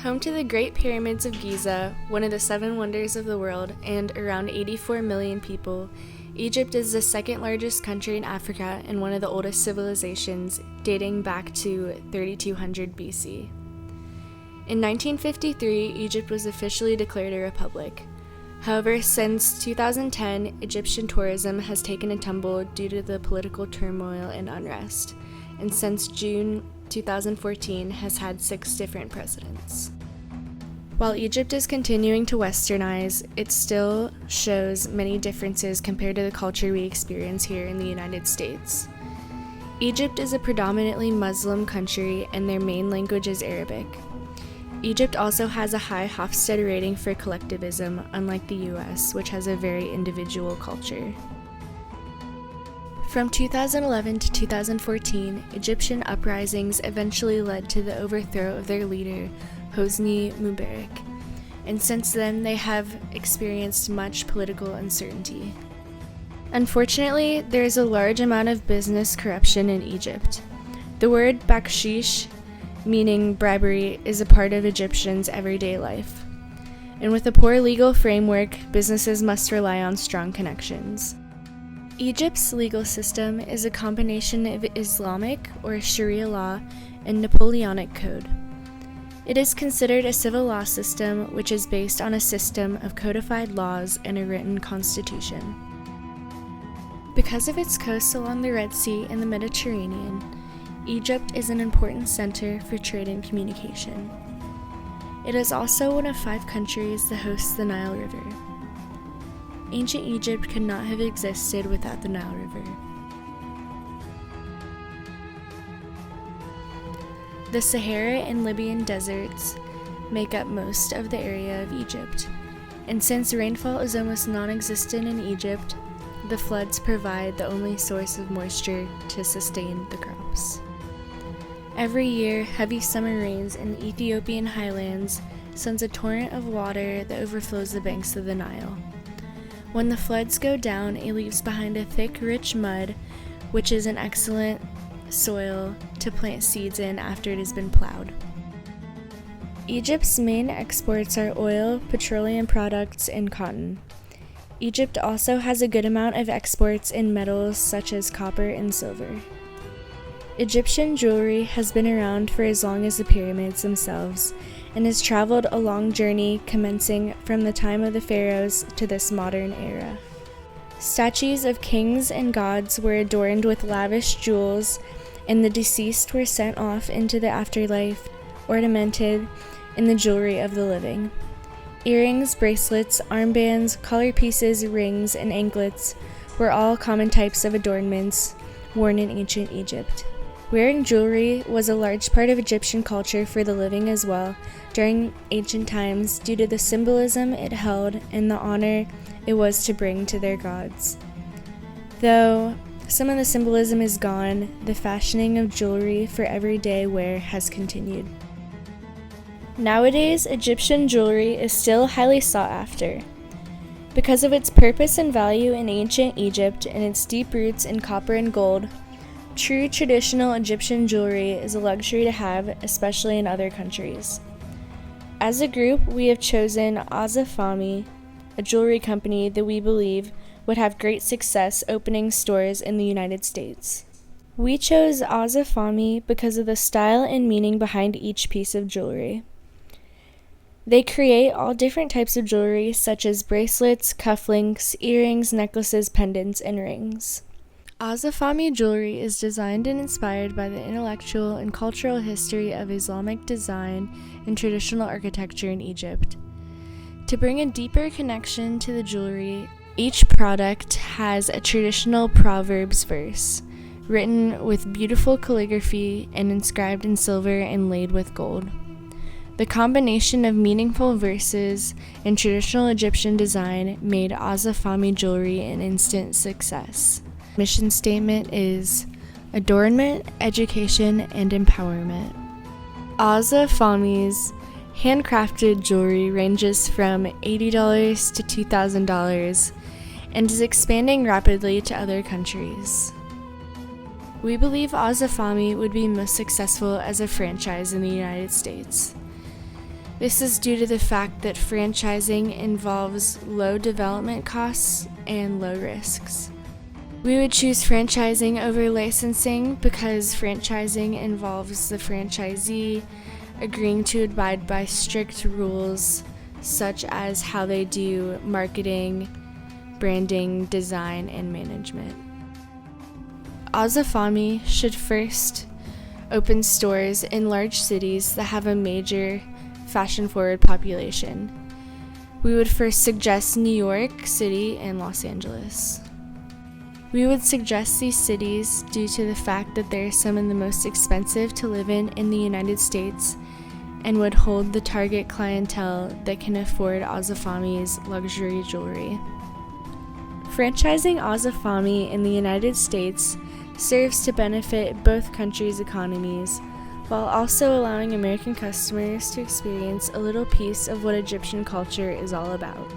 Home to the Great Pyramids of Giza, one of the 7 wonders of the world, and around 84 million people, Egypt is the second largest country in Africa and one of the oldest civilizations, dating back to 3200 BC. In 1953, Egypt was officially declared a republic. However, since 2010, Egyptian tourism has taken a tumble due to the political turmoil and unrest, and since June 2014 has had 6 different presidents. While Egypt is continuing to westernize, it still shows many differences compared to the culture we experience here in the United States. Egypt is a predominantly Muslim country and their main language is Arabic. Egypt also has a high Hofstede rating for collectivism, unlike the US, which has a very individual culture. From 2011 to 2014, Egyptian uprisings eventually led to the overthrow of their leader, Hosni Mubarak, and since then they have experienced much political uncertainty. Unfortunately, there is a large amount of business corruption in Egypt. The word bakshish, meaning bribery, is a part of Egyptians' everyday life. And with a poor legal framework, businesses must rely on strong connections. Egypt's legal system is a combination of Islamic or Sharia law and Napoleonic code. It is considered a civil law system which is based on a system of codified laws and a written constitution. Because of its coasts along the Red Sea and the Mediterranean, Egypt is an important center for trade and communication. It is also one of 5 countries that hosts the Nile River. Ancient Egypt could not have existed without the Nile River. The Sahara and Libyan deserts make up most of the area of Egypt, and since rainfall is almost non-existent in Egypt, the floods provide the only source of moisture to sustain the crops. Every year, heavy summer rains in the Ethiopian highlands sends a torrent of water that overflows the banks of the Nile. When the floods go down, it leaves behind a thick, rich mud, which is an excellent soil to plant seeds in after it has been plowed. Egypt's main exports are oil, petroleum products, and cotton. Egypt also has a good amount of exports in metals such as copper and silver. Egyptian jewelry has been around for as long as the pyramids themselves, and has traveled a long journey commencing from the time of the pharaohs to this modern era. Statues of kings and gods were adorned with lavish jewels, and the deceased were sent off into the afterlife, ornamented in the jewelry of the living. Earrings, bracelets, armbands, collar pieces, rings, and anklets were all common types of adornments worn in ancient Egypt. Wearing jewelry was a large part of Egyptian culture for the living as well during ancient times due to the symbolism it held and the honor it was to bring to their gods. Though some of the symbolism is gone, the fashioning of jewelry for everyday wear has continued. Nowadays, Egyptian jewelry is still highly sought after. Because of its purpose and value in ancient Egypt and its deep roots in copper and gold, true traditional Egyptian jewelry is a luxury to have, especially in other countries. As a group, we have chosen Azafami, a jewelry company that we believe would have great success opening stores in the United States. We chose Azafami because of the style and meaning behind each piece of jewelry. They create all different types of jewelry such as bracelets, cufflinks, earrings, necklaces, pendants, and rings. Azafami jewelry is designed and inspired by the intellectual and cultural history of Islamic design and traditional architecture in Egypt. To bring a deeper connection to the jewelry, each product has a traditional Proverbs verse, written with beautiful calligraphy and inscribed in silver and laid with gold. The combination of meaningful verses and traditional Egyptian design made Azafami jewelry an instant success. Mission statement is adornment, education, and empowerment. Azafami's handcrafted jewelry ranges from $80 to $2,000 and is expanding rapidly to other countries. We believe Azafami would be most successful as a franchise in the United States. This is due to the fact that franchising involves low development costs and low risks. We would choose franchising over licensing because franchising involves the franchisee agreeing to abide by strict rules such as how they do marketing, branding, design, and management. Azafami should first open stores in large cities that have a major fashion-forward population. We would first suggest New York City and Los Angeles. We would suggest these cities due to the fact that they are some of the most expensive to live in the United States and would hold the target clientele that can afford Azafami's luxury jewelry. Franchising Azafami in the United States serves to benefit both countries' economies, while also allowing American customers to experience a little piece of what Egyptian culture is all about.